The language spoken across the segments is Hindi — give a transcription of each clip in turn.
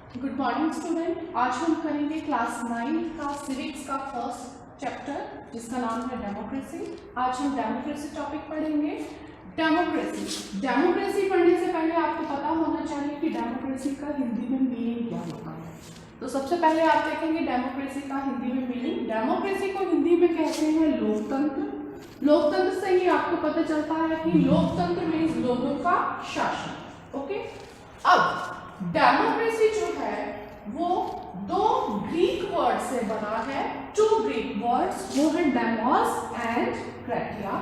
Good morning student. आज हम करेंगे क्लास 9 का सिविक्स का फर्स्ट चैप्टर जिसका नाम है डेमोक्रेसी। आज हम डेमोक्रेसी टॉपिक पढ़ेंगे। डेमोक्रेसी पढ़ने से पहले आपको पता होना चाहिए कि डेमोक्रेसी का हिंदी में मीनिंग क्या होता है। तो सबसे पहले आप देखेंगे डेमोक्रेसी का हिंदी में मीनिंग। डेमोक्रेसी को हिंदी में कहते हैं लोकतंत्र। लोकतंत्र से ही आपको पता चलता है कि लोकतंत्र मीन्स लोगों का शासन। ओके, अब डेमोक्रेसी जो है वो दो ग्रीक वर्ड से बना है। टू ग्रीक वर्ड्स, वो है डेमोस एंड क्रेटिया।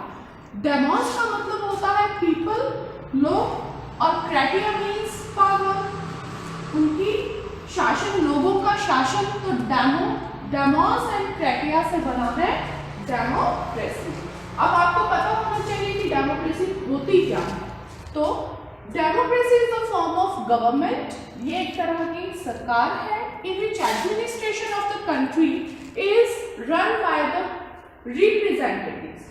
डेमोस का मतलब होता है पीपल, लोग, और क्रेटिया मीन्स पावर, उनकी शासन, लोगों का शासन। तो डेमोस एंड क्रेटिया से बना है डेमोक्रेसी। अब आपको पता होना चाहिए कि डेमोक्रेसी होती क्या है। तो democracy is the form of government. ये एक तरह की सरकार है in which administration of the country is run by the representatives.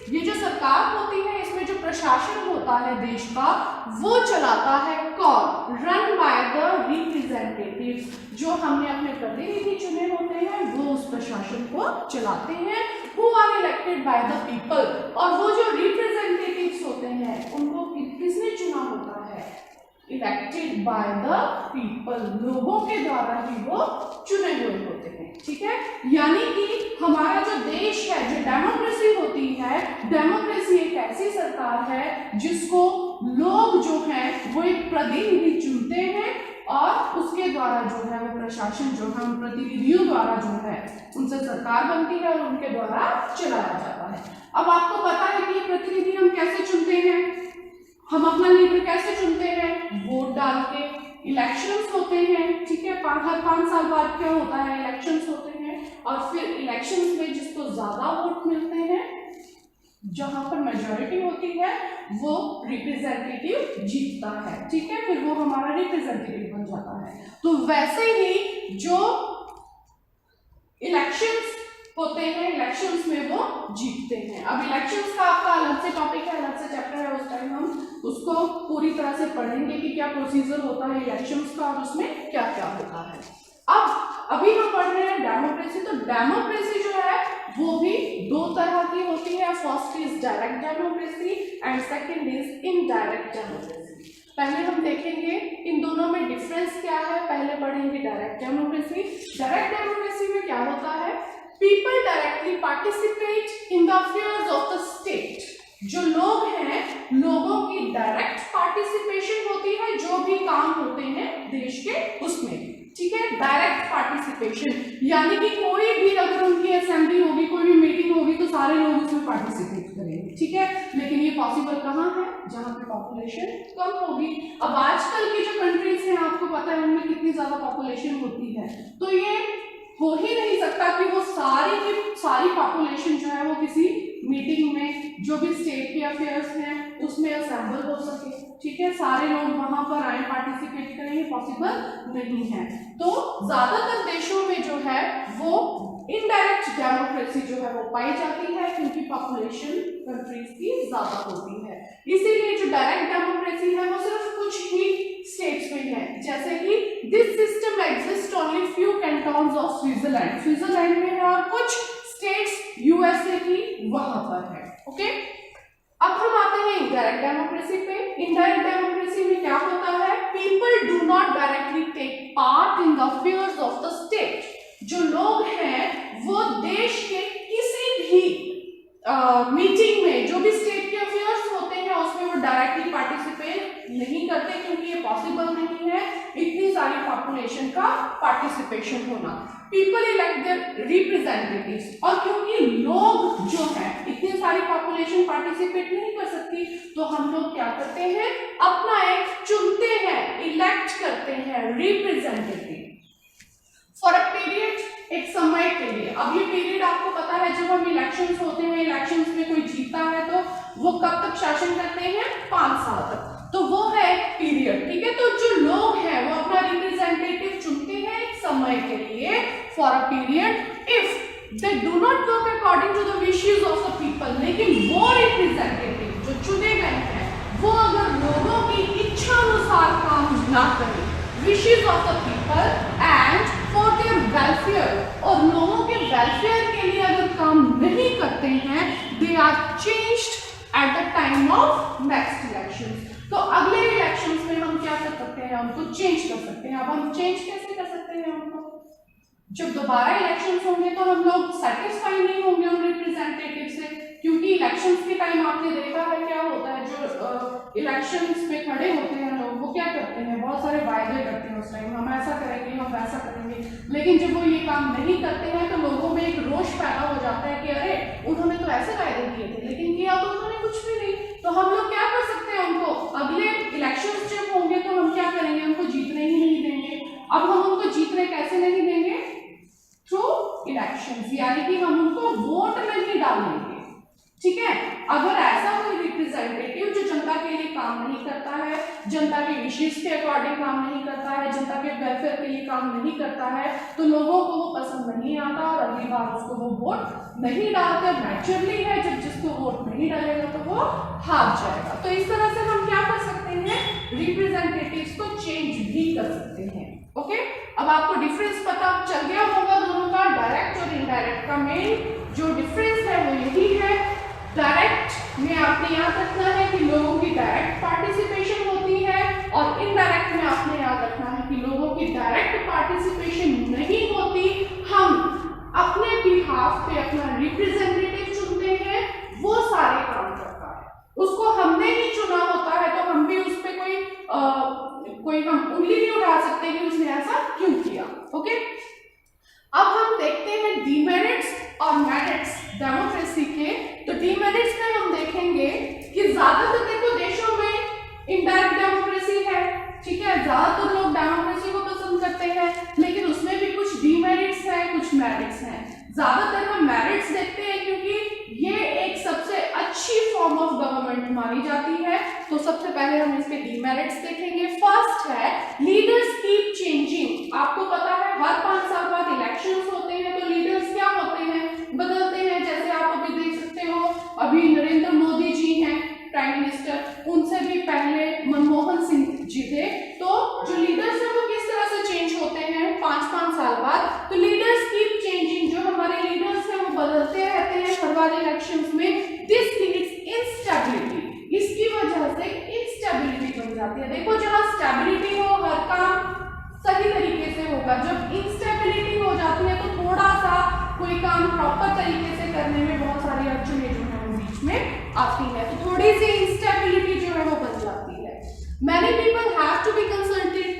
ये जो सरकार होती है, इसमें जो प्रशासन होता है देश का, वो चलाता है कौन? Run by the representatives. जो हमने अपने प्रतिनिधि चुने होते हैं वो उस प्रशासन को चलाते हैं। Who are elected by the people. और वो जो रिप्रेजेंटेटिव्स होते हैं उनको किसने चुना होता है? इलेक्टेड बाय द पीपल, लोगों के द्वारा ही वो चुने हुए होते हैं। ठीक है, यानी कि हमारा जो देश है, जो डेमोक्रेसी होती है, डेमोक्रेसी एक ऐसी सरकार है जिसको लोग जो हैं वो एक प्रतिनिधि चुनते हैं और उसके द्वारा जो है वो प्रशासन जो है प्रतिनिधियों द्वारा जो है उनसे सरकार बनती है और उनके द्वारा चलाया जाता है। अब आपको पता है कि प्रतिनिधि हम कैसे चुनते हैं? हम अपना लीडर कैसे चुनते हैं? वोट डाल के। इलेक्शंस होते हैं, ठीक है, हर 5 साल बाद क्या होता है? इलेक्शंस होते हैं। और फिर इलेक्शंस में जिसको ज्यादा वोट मिलते हैं, जहां पर मेजॉरिटी होती है, वो रिप्रेजेंटेटिव जीतता है। ठीक है, फिर वो हमारा रिप्रेजेंटेटिव बन जाता है। तो वैसे ही जो इलेक्शंस होते हैं, इलेक्शंस में वो जीतते हैं। अब इलेक्शंस का आपका अलग से टॉपिक है, अलग से चैप्टर है, उस टाइम हम उसको पूरी तरह से पढ़ेंगे कि क्या प्रोसीजर होता है इलेक्शंस का और उसमें क्या क्या होता है। अब अभी हम पढ़ रहे हैं डेमोक्रेसी। तो डेमोक्रेसी जो है वो भी दो तरह की होती है। First is direct democracy and second is indirect democracy. पहले हम देखेंगे इन दोनों में डिफरेंस क्या है। पहले पढ़ेंगे डायरेक्ट डेमोक्रेसी। डायरेक्ट डेमोक्रेसी में क्या होता है? People directly participate in the affairs of the state. जो लोग हैं, लोगों की डायरेक्ट पार्टिसिपेशन होती है जो भी काम होते हैं देश के उसमें। ठीक है, डायरेक्ट पार्टिसिपेशन, यानी कि कोई भी अगर उनकी असेंबली होगी, कोई भी मीटिंग होगी तो सारे लोग उसमें पार्टिसिपेट करेंगे। ठीक है, लेकिन ये पॉसिबल कहाँ है? जहां पे पॉपुलेशन कम होगी। अब आजकल की जो कंट्रीज हैं, आपको पता है उनमें कितनी ज्यादा पॉपुलेशन होती है, तो ये हो ही नहीं सकता कि वो सारी की सारी पॉपुलेशन जो है वो किसी मीटिंग में, जो भी स्टेट के अफेयर्स हैं, उसमें असेंबल हो सके। ठीक है, सारे लोग वहां पर आए, पार्टिसिपेट करें, ये पॉसिबल नहीं है। तो ज्यादातर देशों में जो है वो इनडायरेक्ट डेमोक्रेसी जो है वो पाई जाती है क्योंकि पॉपुलेशन कंट्रीज की ज्यादा होती है। इसीलिए जो डायरेक्ट डेमोक्रेसी है वो सिर्फ कुछ ही स्टेट्स में है। जैसे कि this system exist only few cantons of Switzerland. Switzerland में है और कुछ स्टेट्स यूएसए की वहां पर है। ओके, अब हम आते हैं इनडायरेक्ट डेमोक्रेसी पे। इनडायरेक्ट डेमोक्रेसी में क्या होता है? People do not directly take part in the affairs of the state. जो लोग हैं वो देश के किसी भी मीटिंग में, जो भी स्टेट के अफेयर्स होते हैं उसमें वो डायरेक्टली पार्टिसिपेट नहीं करते क्योंकि ये पॉसिबल नहीं है इतनी सारी पॉपुलेशन का पार्टिसिपेशन होना। पीपल इलेक्ट देयर रिप्रेजेंटेटिव्स, और क्योंकि लोग जो है इतनी सारी पॉपुलेशन पार्टिसिपेट नहीं कर सकती, तो हम लोग क्या करते हैं? अपना एक चुनते हैं, इलेक्ट करते हैं रिप्रेजेंटेटिव फॉर अ पीरियड, एक समय के लिए। अब ये पीरियड आपको पता है, जब हम इलेक्शंस होते हैं, इलेक्शंस में कोई जीता है तो वो कब तक शासन करते हैं? 5 साल तक। तो वो है एक पीरियड। ठीक है, तो जो लोग हैं वो अपना रिप्रेजेंटेटिव चुनते हैं एक समय के लिए, for a period, if they do not work according to the wishes of the people. लेकिन वो रिप्रेजेंटेटिव जो चुने गए हैं वो अगर लोगों की इच्छा अनुसार काम ना करें, wishes wishes of the people and for their welfare, और लोगों के वेलफेयर के लिए अगर काम नहीं करते हैं, they are changed at the time of next election. तो अगले इलेक्शंस में हम क्या कर सकते हैं, उनको चेंज कर सकते हैं। अब हम चेंज कैसे कर सकते हैं उनको, जब दोबारा इलेक्शंस होंगे तो हम लोग सेटिस्फाई नहीं होंगे उन रिप्रेजेंटेटिव से, क्योंकि इलेक्शंस के टाइम आपने देखा है क्या होता है, जो इलेक्शंस में खड़े होते हैं लोग, वो क्या करते हैं, बहुत सारे वायदे करते हैं उस टाइम, हम ऐसा करेंगे, हम वैसा करेंगे, लेकिन जब वो ये काम नहीं करते हैं तो लोगों में एक रोष पैदा हो जाता है कि अरे उन्होंने तो ऐसे वायदे किए थे लेकिन किया तो उन्होंने कुछ भी नहीं। तो हम लोग क्या कर सकते हैं, उनको अगले इलेक्शंस जब होंगे तो हम क्या करेंगे, उनको जीतने ही नहीं देंगे। अब हम उनको जीतने कैसे नहीं देंगे, थ्रू इलेक्शंस, यानी कि हम उनको वोट नहीं डालेंगे, ठीक है। अगर ऐसा कोई रिप्रेजेंटेटिव जो जनता के लिए काम नहीं करता है, जनता के विशेष के अकॉर्डिंग काम नहीं करता है, जनता के वेलफेयर के लिए काम नहीं करता है, तो लोगों को वो पसंद नहीं आता और अगली बार उसको वो वोट नहीं डालते। नेचुरली है, जब जिसको वोट नहीं डालेगा तो वो हार जाएगा। तो इस तरह से हम क्या कर सकते हैं, रिप्रेजेंटेटिव्स को चेंज भी कर सकते हैं। ओके, अब आपको डिफरेंस पता चल गया होगा दोनों का, डायरेक्ट और इनडायरेक्ट का मेन जो डिफरेंस है वो यही है। डायरेक्ट में आपने याद रखना है कि लोगों की डायरेक्ट पार्टिसिपेशन होती है, और इनडायरेक्ट में आपने याद रखना है कि लोगों की डायरेक्ट पार्टिसिपेशन नहीं होती। हम अपने बिहाफ पे अपना रिप्रेजेंटेटिव चुनते हैं, वो सारे काम करता है, उसको हमने ही चुना होता है, तो हम भी उस पर कोई हम उंगली नहीं उठा सकते कि उसने ऐसा क्यों किया। ओके, अब हम देखते हैं डीमेरिट्स और मेरिट्स डेमोक्रेसी के। तो डीमेरिट्स में हम देखेंगे कि ज्यादातर देखो देशों में इनडायरेक्ट डेमोक्रेसी है, ठीक है, ज्यादातर लोग डेमोक्रेसी को पसंद करते हैं, लेकिन उसमें भी कुछ डीमेरिट्स है, कुछ मेरिट्स हैं। ज्यादातर हम मेरिट्स देखते हैं क्योंकि ये एक सबसे अच्छी फॉर्म ऑफ गवर्नमेंट मानी जाती है। तो सबसे पहले हम इसके डीमेरिट्स देखेंगे। फर्स्ट है लीडर्स कीप चेंजिंग। आपको पता है हर 5 साल बाद इलेक्शंस होते हैं, तो लीडर्स क्या होते हैं, बदलते हैं। जैसे आप अभी देख सकते हो, अभी नरेंद्र मोदी जी हैं प्राइम मिनिस्टर, उनसे भी पहले मनमोहन सिंह जी थे। तो जो लीडर्स हैं वो किस तरह से चेंज होते हैं 5-5 साल बाद। तो लीडर्स कीप चेंजिंग, जो हमारे लीडर्स हैं वो बदलते रहते हैं हर बार इलेक्शंस में। दिस लीड्स इंस्टेबिलिटी, इसकी वजह से इंस्टेबिलिटी बन जाती है। देखो जहां स्टेबिलिटी हो हर काम सही तरीके से होगा, जब इंस्टेबिलिटी हो जाती है तो थोड़ा सा कोई काम प्रॉपर तरीके से करने में बहुत सारी अड़चनें जो है वो बीच में आती है, तो थोड़ी सी इंस्टेबिलिटी जो है वो बन जाती है। Many people have to be consulted,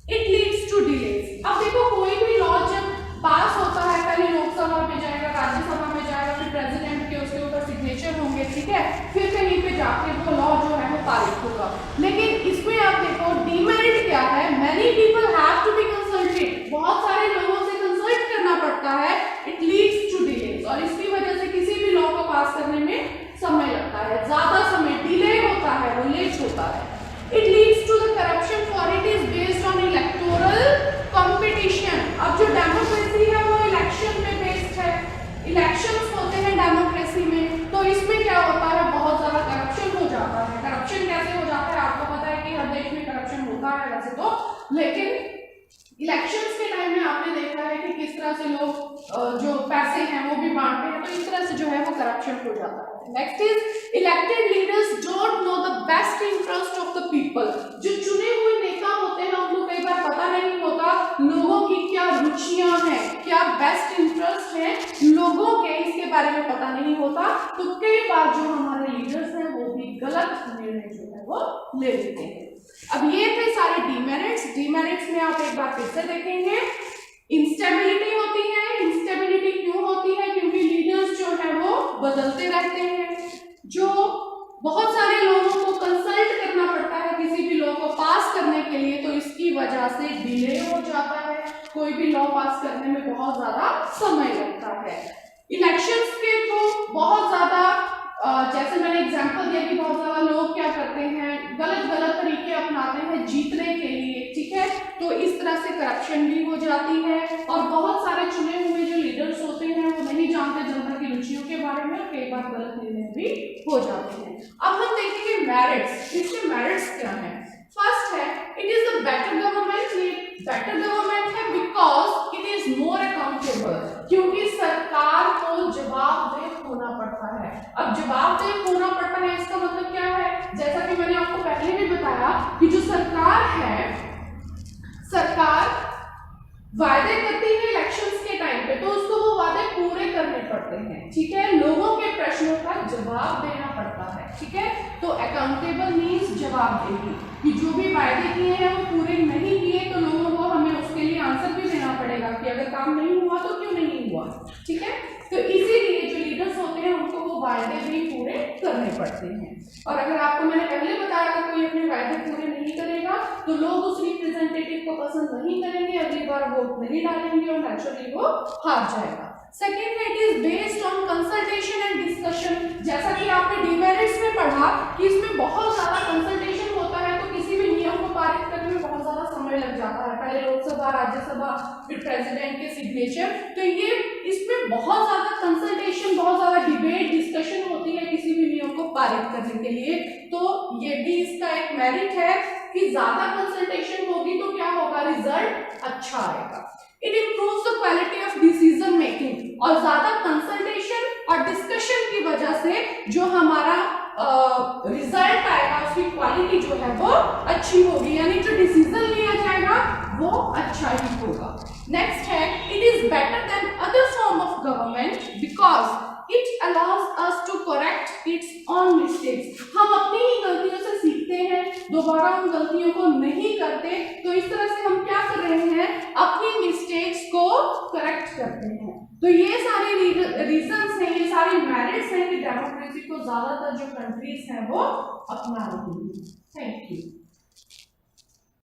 it leads to delays। अब देखो कोई भी लॉ जब पास होता है, पहले लोकसभा में जाएगा, राज्यसभा में जाएगा, फिर प्रेसिडेंट के उसके ऊपर सिग्नेचर होंगे, ठीक है, फिर कहीं पे जाके वो लॉ जो है वो पारित होगा। लेकिन इसमें आप देखो डीमेरिट क्या है, many people have to be consulted, बहुत सारे लोगों से कंसल्ट करना पड़ता है, it leads to delays, और इसकी वजह से किसी भी लॉ को पास करने में समय लगता है, ज्यादा समय डिले होता है, वो लेट होता है। It leads to the corruption for it is based on electoral competition। अब जो डेमोक्रेसी है वो इलेक्शन पे बेस्ड है, इलेक्शंस होते हैं डेमोक्रेसी में, तो इसमें क्या होता है, बहुत ज्यादा करप्शन हो जाता है। करप्शन कैसे हो जाता है, आपको पता है कि हर देश में करप्शन होता है वैसे तो, लेकिन इलेक्शंस के टाइम में आपने देखा है कि किस तरह से लोग जो पैसे हैं वो भी बांटते हैं, तो इस तरह से जो है वो करप्शन हो जाता है। Next is elected leaders don't know the best interest of the people. जो चुने हुए नेता होते हैं उनको कई बार पता नहीं होता लोगों की क्या रुचियां हैं, क्या बेस्ट इंटरेस्ट है लोगों के, इसके बारे में पता नहीं होता। तो कई बार जो हमारे लीडर्स हैं वो भी गलत निर्णय जो है वो ले लेते हैं। अब ये थे सारे डीमेरिट्स। डीमेरिट्स में आप एक बार फिर से देखेंगे, इंस्टेबिलिटी होती है। इंस्टेबिलिटी क्यों होती है, क्योंकि लीडर्स जो है वो बदलते रहते हैं, जो बहुत सारे लोगों को कंसल्ट करना पड़ता है किसी भी लॉ को पास करने के लिए, तो इसकी वजह से डिले हो जाता है, कोई भी लॉ पास करने में बहुत ज्यादा समय लगता है। इलेक्शंस के थ्रू बहुत ज्यादा जैसे मैंने एग्जांपल दिया कि बहुत ज्यादा लोग क्या करते हैं, गलत गलत तरीके अपनाते हैं जीतने के लिए, ठीक है, तो इस तरह से करप्शन भी हो जाती है, और बहुत सारे चुने हुए जो लीडर्स होते हैं वो नहीं जानते जनता की रुचियों के बारे में, और कई बार गलत निर्णय भी हो जाते हैं। अब हम देखेंगे मेरिट्स। इसके मेरिट्स क्या है। फर्स्ट है it is the better government, ये है सरकार वादे करती है इलेक्शंस के टाइम पे, तो उसको वो वादे पूरे करने पड़ते हैं, ठीक है। लोगों के प्रश्नों का जवाब देना पड़ता है, ठीक है। तो अकाउंटेबल मीन्स जवाबदेही, कि जो भी वायदे किए हैं वो पूरे नहीं किए तो लोगों को हमें उसके लिए आंसर भी देना पड़ेगा कि अगर काम नहीं हुआ तो क्यों नहीं हुआ, ठीक है। तो इसीलिए जो लीडर्स होते हैं उनको वो वायदे भी पूरे करने पड़ते हैं। और अगर आपको मैंने पहले बताया कि कोई अपने वायदे पूरे नहीं करेगा तो लोग उस रिप्रेजेंटेटिव को पसंद नहीं करेंगे, अगली बार वोट नहीं डालेंगे और नेचुरली वो हार जाएगा। सेकेंड है, it is based on consultation and discussion. जैसा कि आपने डीमेरिट्स में पढ़ा कि इसमें बहुत ज्यादा कंसल्टेशन होता है, तो किसी भी नियम को पारित करने में बहुत ज्यादा समय लग जाता है, पहले लोकसभा, राज्यसभा, फिर प्रेसिडेंट के सिग्नेचर। तो ये इसमें बहुत ज्यादा कंसल्टेशन, बहुत ज्यादा डिबेट, डिस्कशन होती है किसी भी नियम को पारित करने के लिए। तो ये भी इसका एक मेरिट है कि ज्यादा कंसल्टेशन होगी तो क्या होगा, रिजल्ट अच्छा आएगा। It improves the quality of decision making, और ज्यादा कंसल्टेशन और डिस्कशन की वजह से जो हमारा रिजल्ट आएगा उसकी क्वालिटी जो है वो अच्छी होगी, यानी जो डिसीजन लिया जाएगा वो अच्छा ही होगा। नेक्स्ट है, it is better than other form of government because it allows us to correct its own mistakes. हम अपनी ही गलतियों से सीखते हैं, दोबारा उन गलतियों को नहीं करते, तो इस तरह से हम क्या कर रहे हैं, अपनी मिस्टेक्स को करेक्ट करते हैं। तो ये सारे रीजंस हैं, ये सारे मेरिट्स हैं कि डेमोक्रेसी को ज्यादातर जो कंट्रीज हैं वो अपना रही हैं। Thank you.